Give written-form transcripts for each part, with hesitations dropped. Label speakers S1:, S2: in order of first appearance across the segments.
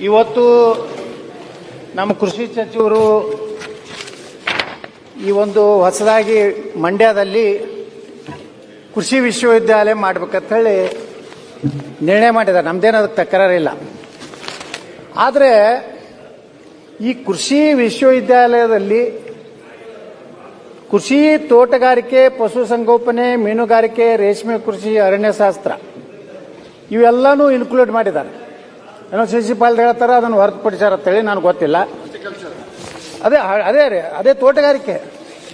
S1: ಇವತ್ತು ನಮ್ಮ ಕೃಷಿ ಸಚಿವರು ಈ ಒಂದು ಹೊಸದಾಗಿ ಮಂಡ್ಯದಲ್ಲಿ ಕೃಷಿ ವಿಶ್ವವಿದ್ಯಾಲಯ ಮಾಡಬೇಕಂತ ಹೇಳಿ ನಿರ್ಣಯ ಮಾಡಿದ್ದಾರೆ. ನಮ್ದೇನು ಅದಕ್ಕೆ ತಕರಾರಿಲ್ಲ. ಆದರೆ ಈ ಕೃಷಿ ವಿಶ್ವವಿದ್ಯಾಲಯದಲ್ಲಿ ಕೃಷಿ, ತೋಟಗಾರಿಕೆ, ಪಶುಸಂಗೋಪನೆ, ಮೀನುಗಾರಿಕೆ, ರೇಷ್ಮೆ ಕೃಷಿ, ಅರಣ್ಯಶಾಸ್ತ್ರ ಇವೆಲ್ಲನೂ ಇನ್ಕ್ಲೂಡ್ ಮಾಡಿದ್ದಾರೆ. ಏನೋ ಶಿಶಿಪಾಲ್ ಹೇಳ್ತಾರೆ, ಅದನ್ನು ಹೊರತುಪಡಿಸ್ಯಾರ ಅಂತೇಳಿ ನನಗೆ ಗೊತ್ತಿಲ್ಲ. ಅದೇ ಅದೇ ರೀ ಅದೇ ತೋಟಗಾರಿಕೆ,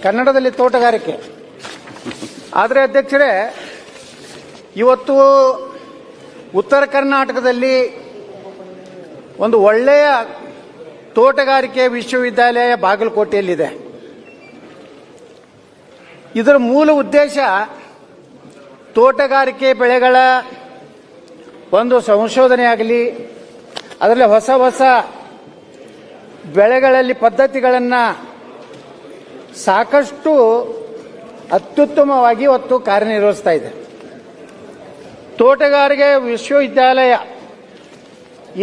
S1: ಕನ್ನಡದಲ್ಲಿ ತೋಟಗಾರಿಕೆ. ಆದರೆ ಅಧ್ಯಕ್ಷರೇ, ಇವತ್ತು ಉತ್ತರ ಕರ್ನಾಟಕದಲ್ಲಿ ಒಂದು ಒಳ್ಳೆಯ ತೋಟಗಾರಿಕೆ ವಿಶ್ವವಿದ್ಯಾಲಯ ಬಾಗಲಕೋಟೆಯಲ್ಲಿದೆ. ಇದರ ಮೂಲ ಉದ್ದೇಶ ತೋಟಗಾರಿಕೆ ಬೆಳೆಗಳ ಒಂದು ಸಂಶೋಧನೆ ಆಗಲಿ, ಅದರಲ್ಲಿ ಹೊಸ ಹೊಸ ಬೆಳೆಗಳಲ್ಲಿ ಪದ್ಧತಿಗಳನ್ನು ಸಾಕಷ್ಟು ಅತ್ಯುತ್ತಮವಾಗಿ ಇವತ್ತು ಕಾರ್ಯನಿರ್ವಹಿಸ್ತಾ ಇದೆ. ತೋಟಗಾರಿಕೆ ವಿಶ್ವವಿದ್ಯಾಲಯ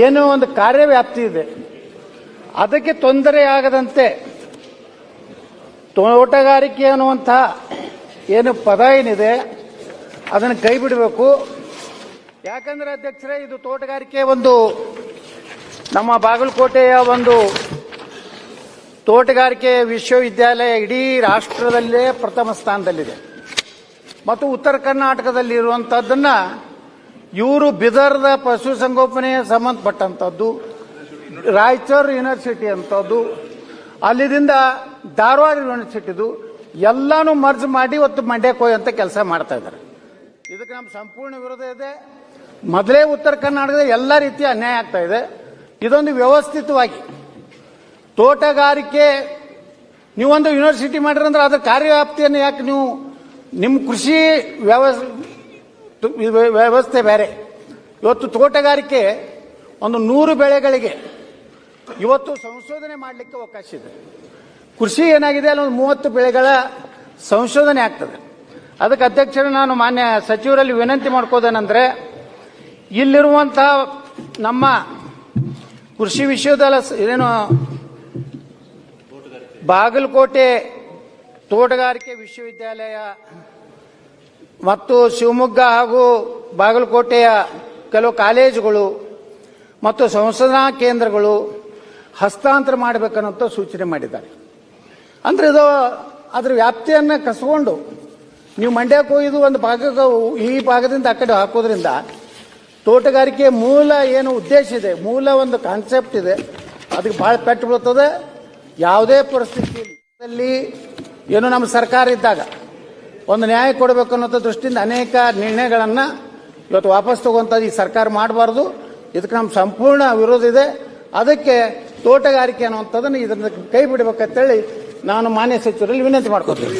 S1: ಏನೋ ಒಂದು ಕಾರ್ಯವ್ಯಾಪ್ತಿ ಇದೆ, ಅದಕ್ಕೆ ತೊಂದರೆಯಾಗದಂತೆ ತೋಟಗಾರಿಕೆ ಅನ್ನುವಂಥ ಏನು ಪದ ಏನಿದೆ ಅದನ್ನು ಕೈ ಬಿಡಬೇಕು. ಯಾಕಂದ್ರೆ ಅಧ್ಯಕ್ಷರೇ, ಇದು ತೋಟಗಾರಿಕೆ ಒಂದು ನಮ್ಮ ಬಾಗಲಕೋಟೆಯ ಒಂದು ತೋಟಗಾರಿಕೆ ವಿಶ್ವವಿದ್ಯಾಲಯ ಇಡೀ ರಾಷ್ಟ್ರದಲ್ಲೇ ಪ್ರಥಮ ಸ್ಥಾನದಲ್ಲಿದೆ. ಮತ್ತು ಉತ್ತರ ಕರ್ನಾಟಕದಲ್ಲಿ ಇರುವಂಥದ್ದನ್ನು ಇವರು ಬಿದರ್ದ ಪಶುಸಂಗೋಪನೆಗೆ ಸಂಬಂಧಪಟ್ಟಂಥದ್ದು, ರಾಯಚೂರು ಯೂನಿವರ್ಸಿಟಿ ಅಂಥದ್ದು, ಅಲ್ಲಿದಿಂದ ಧಾರವಾಡ ಯೂನಿವರ್ಸಿಟಿದು ಎಲ್ಲಾನು ಮರ್ಜ್ ಮಾಡಿ ಇವತ್ತು ಮಂಡ್ಯಕ್ಕೆ ಹೋಗುವಂತ ಕೆಲಸ ಮಾಡ್ತಾ ಇದ್ದಾರೆ. ಇದಕ್ಕೆ ನಮ್ಮ ಸಂಪೂರ್ಣ ವಿರೋಧ ಇದೆ. ಮೊದಲೇ ಉತ್ತರ ಕರ್ನಾಟಕದ ಎಲ್ಲ ರೀತಿಯ ಅನ್ಯಾಯ ಆಗ್ತಾ ಇದೆ. ಇದೊಂದು ವ್ಯವಸ್ಥಿತವಾಗಿ ತೋಟಗಾರಿಕೆ ನೀವೊಂದು ಯೂನಿವರ್ಸಿಟಿ ಮಾಡಿರಂದ್ರೆ ಅದರ ಕಾರ್ಯವ್ಯಾಪ್ತಿಯನ್ನು ಯಾಕೆ ನೀವು ನಿಮ್ಮ ಕೃಷಿ ವ್ಯವಸ್ಥೆ ಬೇರೆ. ಇವತ್ತು ತೋಟಗಾರಿಕೆ ಒಂದು 100 ಬೆಳೆಗಳಿಗೆ ಇವತ್ತು ಸಂಶೋಧನೆ ಮಾಡಲಿಕ್ಕೆ ಅವಕಾಶ ಇದೆ. ಕೃಷಿ ಏನಾಗಿದೆ ಅಲ್ಲಿ ಒಂದು 30 ಬೆಳೆಗಳ ಸಂಶೋಧನೆ ಆಗ್ತದೆ. ಅದಕ್ಕೆ ಅಧ್ಯಕ್ಷರು, ನಾನು ಮಾನ್ಯ ಸಚಿವರಲ್ಲಿ ವಿನಂತಿ ಮಾಡ್ಕೋದೇನೆಂದ್ರೆ, ಇಲ್ಲಿರುವಂತಹ ನಮ್ಮ ಕೃಷಿ ವಿಶ್ವವಿದ್ಯಾಲಯ ಏನು ಬಾಗಲಕೋಟೆ ತೋಟಗಾರಿಕೆ ವಿಶ್ವವಿದ್ಯಾಲಯ ಮತ್ತು ಶಿವಮೊಗ್ಗ ಹಾಗೂ ಬಾಗಲಕೋಟೆಯ ಕೆಲವು ಕಾಲೇಜುಗಳು ಮತ್ತು ಸಂಶೋಧನಾ ಕೇಂದ್ರಗಳು ಹಸ್ತಾಂತರ ಮಾಡಬೇಕನ್ನೋ ಸೂಚನೆ ಮಾಡಿದ್ದಾರೆ. ಅಂದ್ರೆ ಇದು ಅದರ ವ್ಯಾಪ್ತಿಯನ್ನು ಕಸ್ಕೊಂಡು ನೀವು ಮಂಡ್ಯಕ್ಕೆ ಹೋಗಿದ್ದು ಒಂದು ಭಾಗಕ್ಕೆ ಈ ಭಾಗದಿಂದ ಆ ಕಡೆ ಹಾಕೋದ್ರಿಂದ ತೋಟಗಾರಿಕೆ ಮೂಲ ಏನು ಉದ್ದೇಶ ಇದೆ, ಮೂಲ ಒಂದು ಕಾನ್ಸೆಪ್ಟ್ ಇದೆ, ಅದಕ್ಕೆ ಬಹಳ ಪೆಟ್ಟು ಬೀಳ್ತದೆ. ಯಾವುದೇ ಪರಿಸ್ಥಿತಿಯಲ್ಲಿ ಏನು ನಮ್ಮ ಸರ್ಕಾರ ಇದ್ದಾಗ ಒಂದು ನ್ಯಾಯ ಕೊಡಬೇಕು ಅನ್ನೋ ದೃಷ್ಟಿಯಿಂದ ಅನೇಕ ನಿರ್ಣಯಗಳನ್ನು ಇವತ್ತು ವಾಪಸ್ ತಗೊಂತ ಈ ಸರ್ಕಾರ ಮಾಡಬಾರ್ದು. ಇದಕ್ಕೆ ನಮ್ಮ ಸಂಪೂರ್ಣ ವಿರೋಧ ಇದೆ. ಅದಕ್ಕೆ ತೋಟಗಾರಿಕೆ ಅನ್ನುವಂಥದ್ದನ್ನು ಇದನ್ನ ಕೈ ಬಿಡಬೇಕಂತೇಳಿ ನಾನು ಮಾನ್ಯ ಸಚಿವರಲ್ಲಿ ವಿನಂತಿ ಮಾಡ್ಕೊತೀನಿ.